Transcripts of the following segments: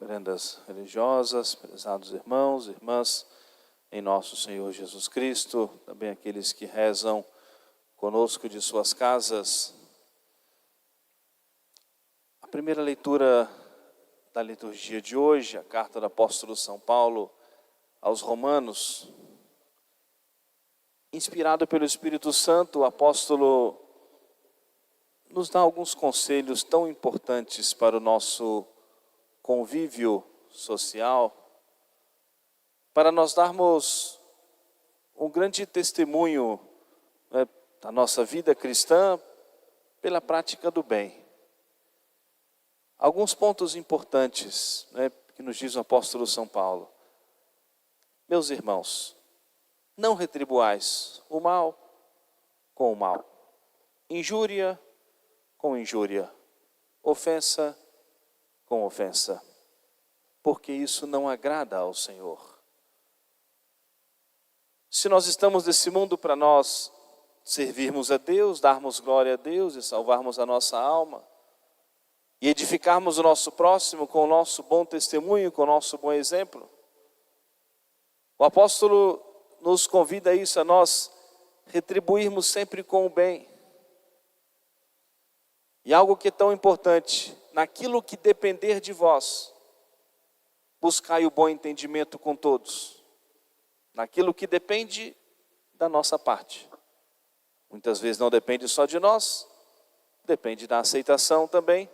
Veredas religiosas, prezados irmãos e irmãs, em nosso Senhor Jesus Cristo, também aqueles que rezam conosco de suas casas. A primeira leitura da liturgia de hoje, a carta do apóstolo São Paulo aos Romanos. Inspirado pelo Espírito Santo, o apóstolo nos dá alguns conselhos tão importantes para o nosso convívio social, para nós darmos um grande testemunho, da nossa vida cristã pela prática do bem. Alguns pontos importantes, que nos diz o apóstolo São Paulo. Meus irmãos, não retribuais o mal com o mal, injúria com injúria, ofensa com ofensa, porque isso não agrada ao Senhor. Se nós estamos nesse mundo para nós servirmos a Deus, darmos glória a Deus e salvarmos a nossa alma, e edificarmos o nosso próximo com o nosso bom testemunho, com o nosso bom exemplo, o apóstolo nos convida a isso, a nós retribuirmos sempre com o bem. E algo que é tão importante, naquilo que depender de vós, buscai o bom entendimento com todos. Naquilo que depende da nossa parte. Muitas vezes não depende só de nós, depende da aceitação também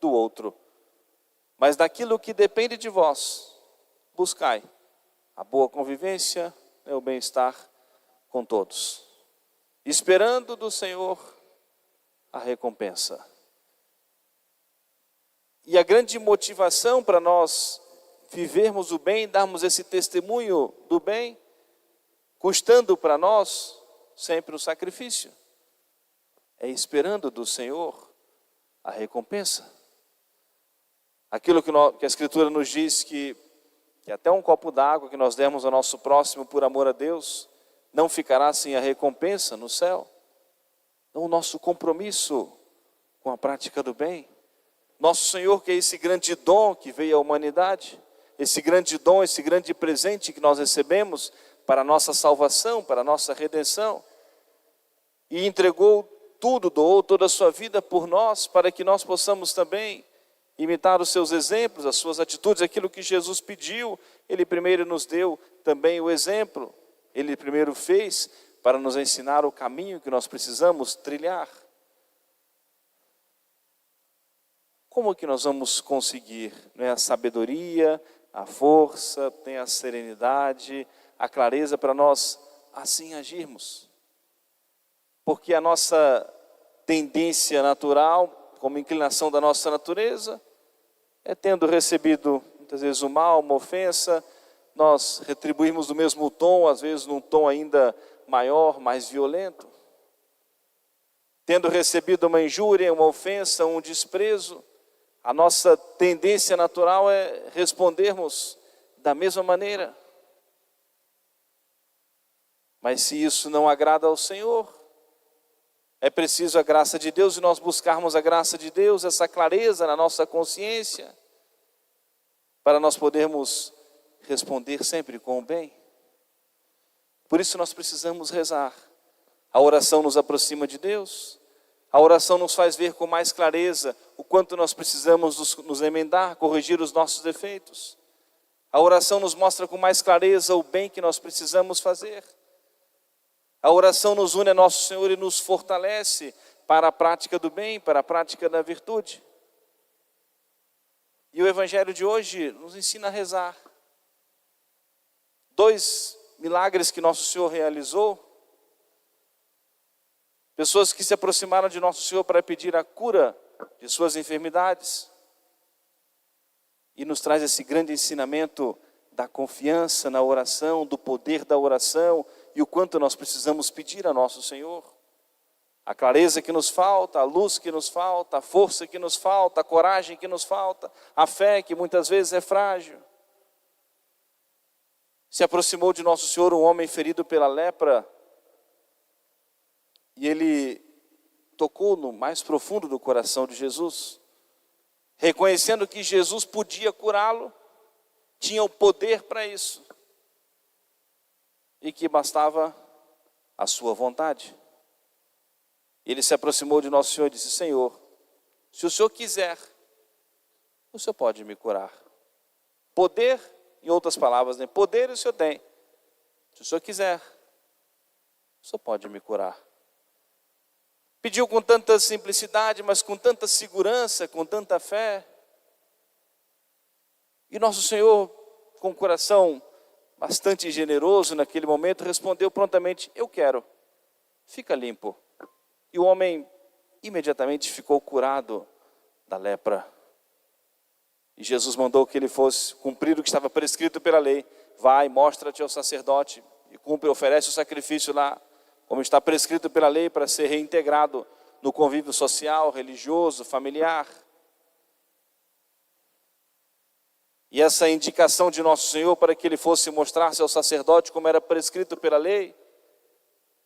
do outro. Mas daquilo que depende de vós, buscai a boa convivência, o bem-estar com todos. Esperando do Senhor a recompensa. E a grande motivação para nós vivermos o bem, darmos esse testemunho do bem, custando para nós sempre o sacrifício, é esperando do Senhor a recompensa. Aquilo que a Escritura nos diz que até um copo d'água que nós demos ao nosso próximo por amor a Deus, não ficará sem a recompensa no céu. Então, o nosso compromisso com a prática do bem, nosso Senhor, que é esse grande dom que veio à humanidade, esse grande dom, esse grande presente que nós recebemos para a nossa salvação, para a nossa redenção, e entregou tudo, doou toda a sua vida por nós, para que nós possamos também imitar os seus exemplos, as suas atitudes, aquilo que Jesus pediu. Ele primeiro nos deu também o exemplo, ele primeiro fez para nos ensinar o caminho que nós precisamos trilhar. Como que nós vamos conseguir, a sabedoria, a força, a serenidade, a clareza para nós assim agirmos? Porque a nossa tendência natural, como inclinação da nossa natureza, é tendo recebido muitas vezes o mal, uma ofensa, nós retribuímos no mesmo tom, às vezes num tom ainda maior, mais violento. Tendo recebido uma injúria, uma ofensa, um desprezo, a nossa tendência natural é respondermos da mesma maneira. Mas se isso não agrada ao Senhor, é preciso a graça de Deus e nós buscarmos a graça de Deus, essa clareza na nossa consciência, para nós podermos responder sempre com o bem. Por isso nós precisamos rezar. A oração nos aproxima de Deus. A oração nos faz ver com mais clareza o quanto nós precisamos nos emendar, corrigir os nossos defeitos. A oração nos mostra com mais clareza o bem que nós precisamos fazer. A oração nos une a nosso Senhor e nos fortalece para a prática do bem, para a prática da virtude. E o Evangelho de hoje nos ensina a rezar. 2 milagres que nosso Senhor realizou. Pessoas que se aproximaram de nosso Senhor para pedir a cura de suas enfermidades. E nos traz esse grande ensinamento da confiança na oração, do poder da oração e o quanto nós precisamos pedir a nosso Senhor. A clareza que nos falta, a luz que nos falta, a força que nos falta, a coragem que nos falta, a fé que muitas vezes é frágil. Se aproximou de nosso Senhor um homem ferido pela lepra, e ele tocou no mais profundo do coração de Jesus. reconhecendo que Jesus podia curá-lo, tinha o poder para isso, e que bastava a sua vontade. Ele se aproximou de Nosso Senhor e disse: Senhor, se o Senhor quiser, o Senhor pode me curar. Poder, em outras palavras, né? Poder o Senhor tem. Se o Senhor quiser, o Senhor pode me curar. Pediu com tanta simplicidade, mas com tanta segurança, com tanta fé. E Nosso Senhor, com o coração bastante generoso naquele momento, respondeu prontamente: eu quero, fica limpo. E o homem imediatamente ficou curado da lepra. E Jesus mandou que ele fosse cumprir o que estava prescrito pela lei. Vai, mostra-te ao sacerdote e cumpre, oferece o sacrifício lá, como está prescrito pela lei, para ser reintegrado no convívio social, religioso, familiar. E essa indicação de Nosso Senhor para que ele fosse mostrar-se ao sacerdote como era prescrito pela lei,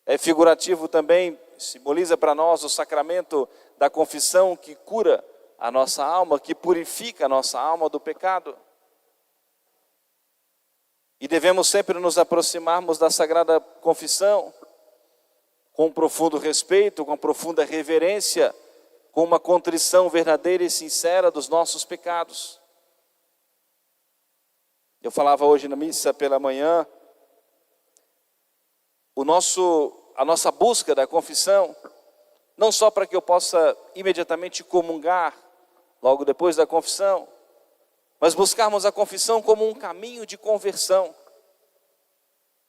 é figurativo também, simboliza para nós o sacramento da confissão que cura a nossa alma, que purifica a nossa alma do pecado. E devemos sempre nos aproximarmos da Sagrada Confissão com profundo respeito, com profunda reverência, com uma contrição verdadeira e sincera dos nossos pecados. Eu falava hoje na missa pela manhã, a nossa busca da confissão, não só para que eu possa imediatamente comungar logo depois da confissão, mas buscarmos a confissão como um caminho de conversão.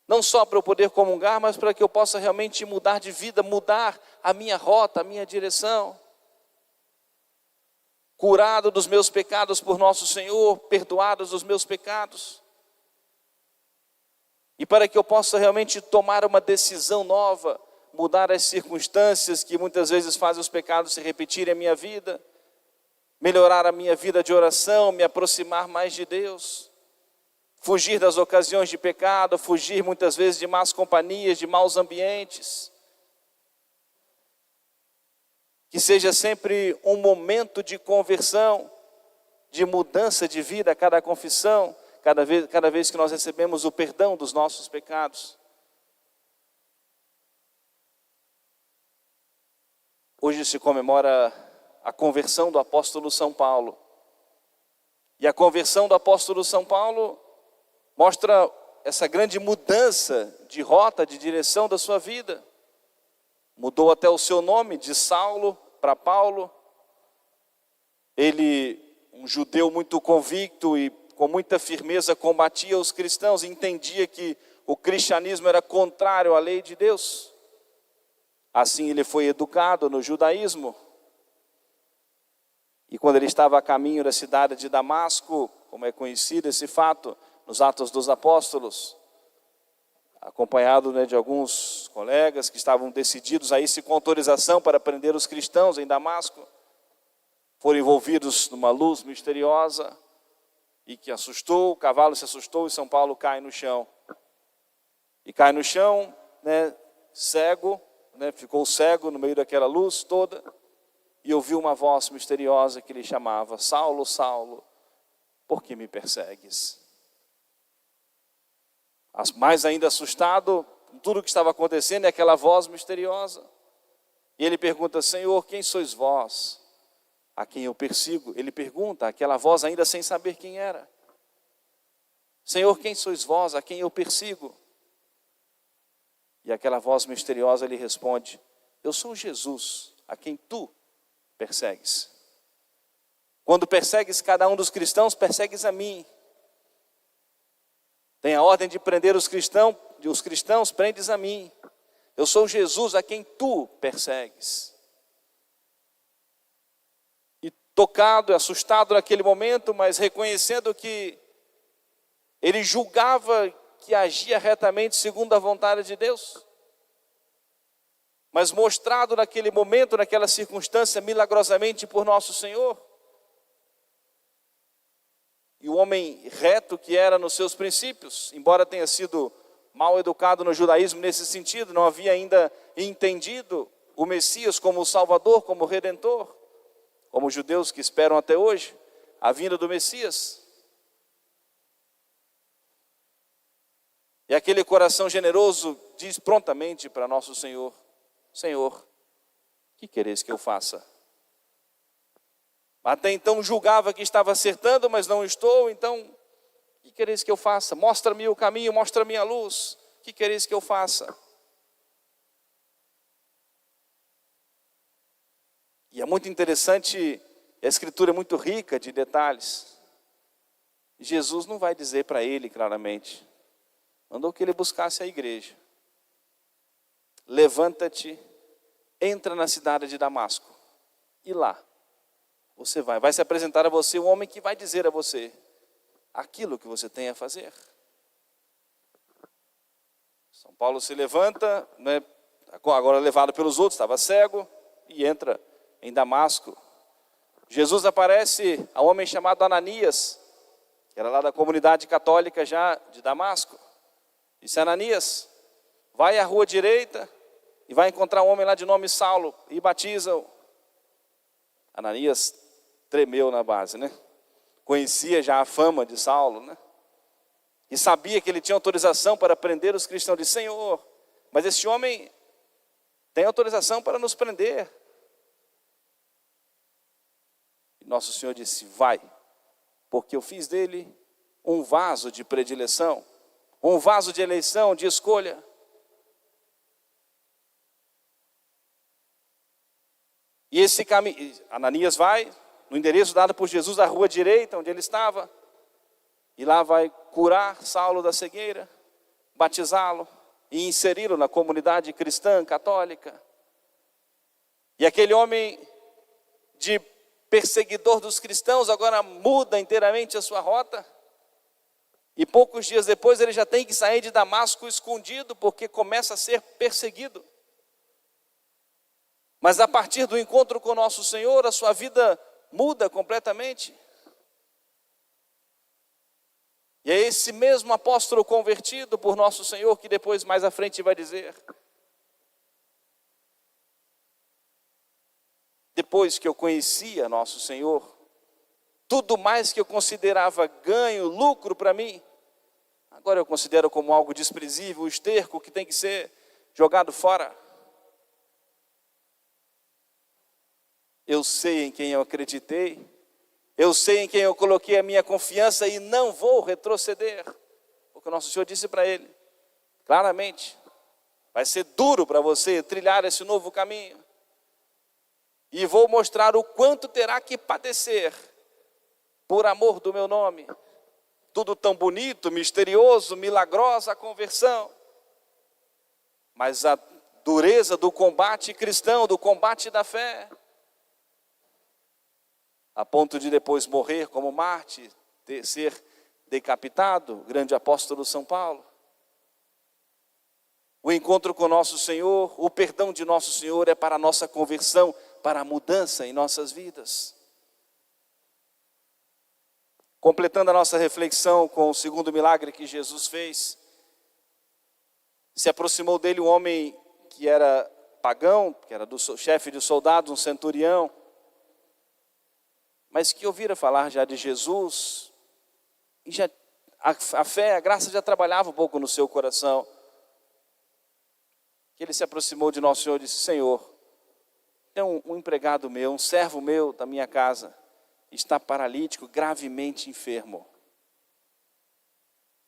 Não só para eu poder comungar, mas para que eu possa realmente mudar de vida, mudar a minha rota, a minha direção. Curado dos meus pecados por Nosso Senhor, perdoados os meus pecados. E para que eu possa realmente tomar uma decisão nova, mudar as circunstâncias que muitas vezes fazem os pecados se repetirem em minha vida, melhorar a minha vida de oração, me aproximar mais de Deus, fugir das ocasiões de pecado, fugir muitas vezes de más companhias, de maus ambientes. Que seja sempre um momento de conversão, de mudança de vida a cada confissão, cada vez que nós recebemos o perdão dos nossos pecados. Hoje se comemora a conversão do apóstolo São Paulo. E a conversão do apóstolo São Paulo mostra essa grande mudança de rota, de direção da sua vida. Mudou até o seu nome, de Saulo para Paulo. Ele, um judeu muito convicto e com muita firmeza, combatia os cristãos, entendia que o cristianismo era contrário à lei de Deus. Assim ele foi educado no judaísmo. E quando ele estava a caminho da cidade de Damasco, como é conhecido esse fato, nos Atos dos Apóstolos, acompanhado de alguns colegas que estavam decididos a ir com autorização para prender os cristãos em Damasco, foram envolvidos numa luz misteriosa e que assustou, o cavalo se assustou e São Paulo cai no chão. E cai no chão, cego, ficou cego no meio daquela luz toda, e ouviu uma voz misteriosa que lhe chamava: Saulo, Saulo, por que me persegues? Mais ainda assustado com tudo o que estava acontecendo, é aquela voz misteriosa. E ele pergunta: Senhor, quem sois vós, a quem eu persigo? Ele pergunta, aquela voz ainda sem saber quem era: Senhor, quem sois vós, a quem eu persigo? E aquela voz misteriosa lhe responde: eu sou Jesus, a quem tu persegues. Quando persegues cada um dos cristãos, persegues a mim. Tem a ordem de prender os cristãos, prendes a mim. Eu sou Jesus a quem tu persegues. E tocado, assustado naquele momento, mas reconhecendo que ele julgava que agia retamente segundo a vontade de Deus, mas mostrado naquele momento, naquela circunstância, milagrosamente por Nosso Senhor. E o homem reto que era nos seus princípios, embora tenha sido mal educado no judaísmo nesse sentido, não havia ainda entendido o Messias como o Salvador, como o Redentor, como os judeus que esperam até hoje. a vinda do Messias. E aquele coração generoso diz prontamente para nosso Senhor: Senhor, que quereis que eu faça? Até então julgava que estava acertando, mas não estou, então, que quereis que eu faça? Mostra-me o caminho, mostra-me a luz, que quereis que eu faça? E é muito interessante, a Escritura é muito rica de detalhes. Jesus não vai dizer para ele claramente, mandou que ele buscasse a igreja. Levanta-te, entra na cidade de Damasco, e lá você vai se apresentar a você um homem que vai dizer a você aquilo que você tem a fazer. São Paulo se levanta, né, agora levado pelos outros, estava cego, e entra em Damasco. Jesus aparece a um homem chamado Ananias, que era lá da comunidade católica já de Damasco. Disse: Ananias, vai à rua direita e vai encontrar um homem lá de nome Saulo e batiza-o. Ananias tremeu na base, né? Conhecia já a fama de Saulo, né? E sabia que ele tinha autorização para prender os cristãos. Disse: Senhor, mas esse homem tem autorização para nos prender. E nosso Senhor disse: vai, porque eu fiz dele um vaso de predileção, um vaso de eleição, de escolha. E esse caminho, Ananias vai no endereço dado por Jesus, à rua direita, onde ele estava, e lá vai curar Saulo da cegueira, batizá-lo e inseri-lo na comunidade cristã, católica. E aquele homem de perseguidor dos cristãos agora muda inteiramente a sua rota. E poucos dias depois ele já tem que sair de Damasco escondido, porque começa a ser perseguido. Mas a partir do encontro com nosso Senhor, a sua vida muda completamente. E é esse mesmo apóstolo convertido por nosso Senhor que depois mais à frente vai dizer: depois que eu conhecia nosso Senhor, tudo mais que eu considerava ganho, lucro para mim, agora eu considero como algo desprezível, esterco que tem que ser jogado fora. Eu sei em quem eu acreditei, eu sei em quem eu coloquei a minha confiança e não vou retroceder. Porque o nosso Senhor disse para ele, claramente, vai ser duro para você trilhar esse novo caminho. E vou mostrar o quanto terá que padecer por amor do meu nome. Tudo tão bonito, misterioso, milagrosa a conversão. Mas a dureza do combate cristão, do combate da fé, a ponto de depois morrer como mártir, ser decapitado, grande apóstolo São Paulo. O encontro com nosso Senhor, o perdão de nosso Senhor é para a nossa conversão, para a mudança em nossas vidas. Completando a nossa reflexão com o segundo milagre que Jesus fez, se aproximou dele um homem que era pagão, que era do chefe de soldados, um centurião, mas que ouvira falar já de Jesus, e já a fé, a graça já trabalhava um pouco no seu coração. Que ele se aproximou de nosso Senhor e disse: Senhor, tem um empregado meu, um servo meu da minha casa, está paralítico, gravemente enfermo.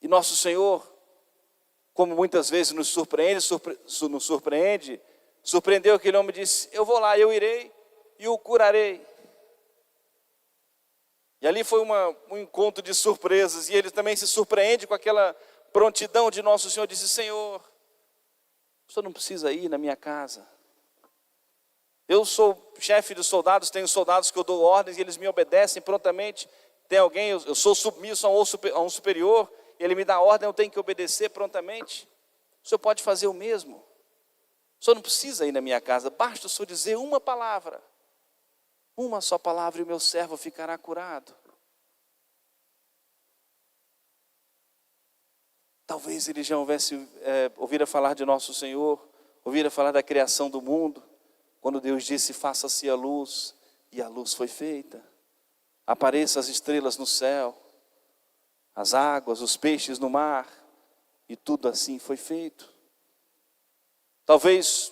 E nosso Senhor, como muitas vezes nos surpreende, surpreendeu aquele homem e disse: eu vou lá, eu irei e o curarei. E ali foi um encontro de surpresas, e ele também se surpreende com aquela prontidão de nosso Senhor. Disse: Senhor, o Senhor não precisa ir na minha casa. Eu sou chefe dos soldados, tenho soldados que eu dou ordens e eles me obedecem prontamente. Tem alguém, eu sou submisso a um superior, ele me dá ordem, eu tenho que obedecer prontamente. O Senhor pode fazer o mesmo. O Senhor não precisa ir na minha casa, basta o Senhor dizer uma palavra. Uma só palavra e o meu servo ficará curado. Talvez ele já houvesse ouvido falar de nosso Senhor, ouvido falar da criação do mundo, quando Deus disse: faça-se a luz, e a luz foi feita. apareçam as estrelas no céu, as águas, os peixes no mar, e tudo assim foi feito. Talvez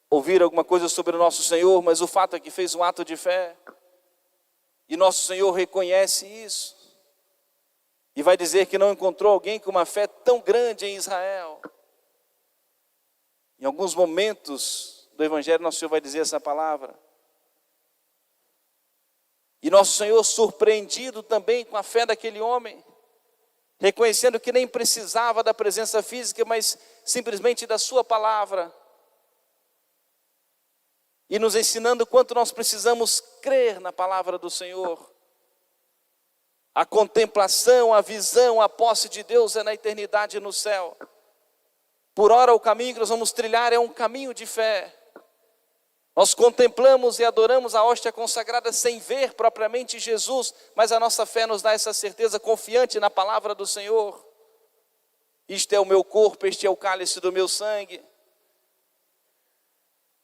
ouvir alguma coisa sobre o nosso Senhor, mas o fato é que fez um ato de fé, e nosso Senhor reconhece isso, e vai dizer que não encontrou alguém com uma fé tão grande em Israel. Em alguns momentos do Evangelho, nosso Senhor vai dizer essa palavra. E nosso Senhor, surpreendido também com a fé daquele homem, reconhecendo que nem precisava da presença física, mas simplesmente da sua palavra, e nos ensinando quanto nós precisamos crer na palavra do Senhor. A contemplação, a visão, a posse de Deus é na eternidade no céu. Por ora o caminho que nós vamos trilhar é um caminho de fé. Nós contemplamos e adoramos a hóstia consagrada sem ver propriamente Jesus, mas a nossa fé nos dá essa certeza confiante na palavra do Senhor. Isto é o meu corpo, este é o cálice do meu sangue.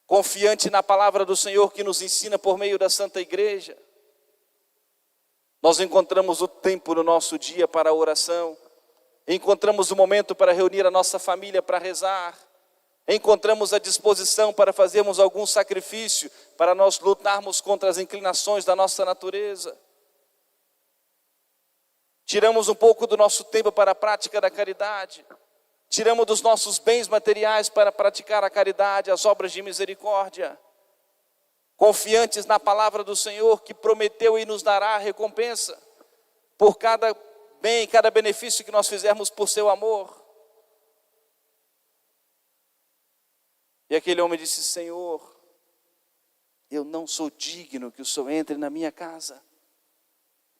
Confiante na palavra do Senhor que nos ensina por meio da Santa Igreja. Nós encontramos o tempo no nosso dia para a oração. Encontramos o momento para reunir a nossa família para rezar. Encontramos a disposição para fazermos algum sacrifício, para nós lutarmos contra as inclinações da nossa natureza. Tiramos um pouco do nosso tempo para a prática da caridade. Tiramos dos nossos bens materiais para praticar a caridade, as obras de misericórdia. Confiantes na palavra do Senhor que prometeu e nos dará a recompensa por cada bem, cada benefício que nós fizermos por seu amor. E aquele homem disse: Senhor, eu não sou digno que o Senhor entre na minha casa.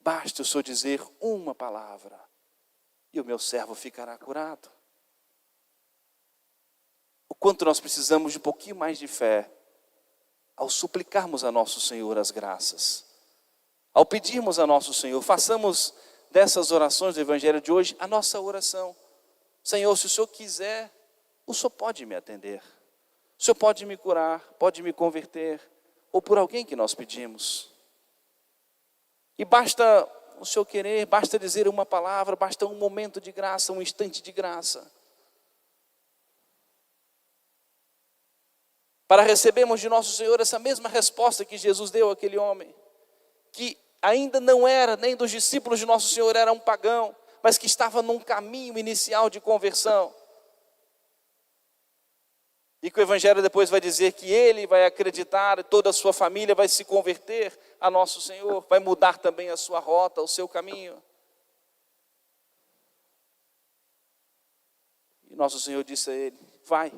Basta o Senhor dizer uma palavra e o meu servo ficará curado. O quanto nós precisamos de um pouquinho mais de fé ao suplicarmos a nosso Senhor as graças, ao pedirmos a nosso Senhor. Façamos dessas orações do Evangelho de hoje a nossa oração. Senhor, se o Senhor quiser, o Senhor pode me atender, o Senhor pode me curar, pode me converter, ou por alguém que nós pedimos. E basta o Senhor querer, basta dizer uma palavra, basta um momento de graça, um instante de graça, para recebermos de nosso Senhor essa mesma resposta que Jesus deu àquele homem, que ainda não era nem dos discípulos de nosso Senhor, era um pagão, mas que estava num caminho inicial de conversão. E que o Evangelho depois vai dizer que ele vai acreditar, toda a sua família vai se converter a nosso Senhor, vai mudar também a sua rota, o seu caminho. E nosso Senhor disse a ele: vai,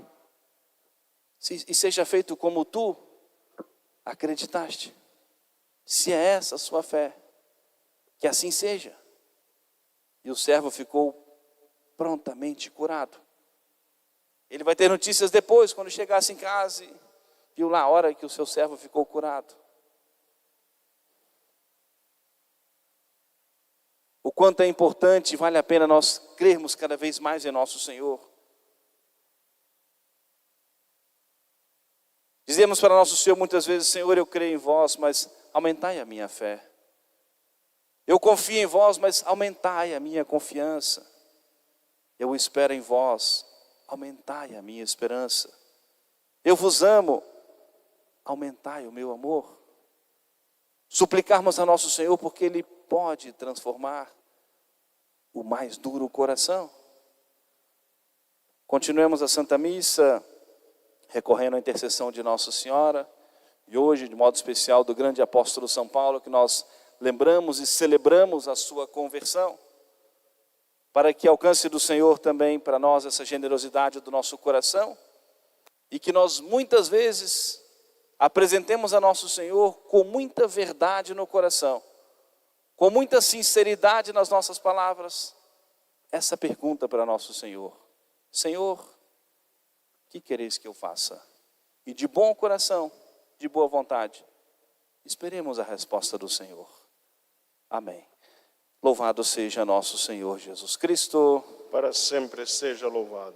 e seja feito como tu acreditaste. Se é essa a sua fé, que assim seja. E o servo ficou prontamente curado. Ele vai ter notícias depois, quando chegasse em casa e viu lá a hora que o seu servo ficou curado. O quanto é importante, vale a pena nós crermos cada vez mais em nosso Senhor. Dizemos para nosso Senhor muitas vezes: Senhor, eu creio em vós, mas aumentai a minha fé. Eu confio em vós, mas aumentai a minha confiança. Eu espero em vós, aumentai a minha esperança. Eu vos amo, aumentai o meu amor. Suplicarmos a nosso Senhor, porque Ele pode transformar o mais duro coração. Continuemos a Santa Missa, recorrendo à intercessão de Nossa Senhora, e hoje, de modo especial, do grande apóstolo São Paulo, que nós lembramos e celebramos a sua conversão, para que alcance do Senhor também para nós essa generosidade do nosso coração, e que nós muitas vezes apresentemos a nosso Senhor com muita verdade no coração, com muita sinceridade nas nossas palavras, essa pergunta para nosso Senhor: Senhor, que quereis que eu faça? E de bom coração, de boa vontade, esperemos a resposta do Senhor. Amém. Louvado seja nosso Senhor Jesus Cristo. Para sempre seja louvado.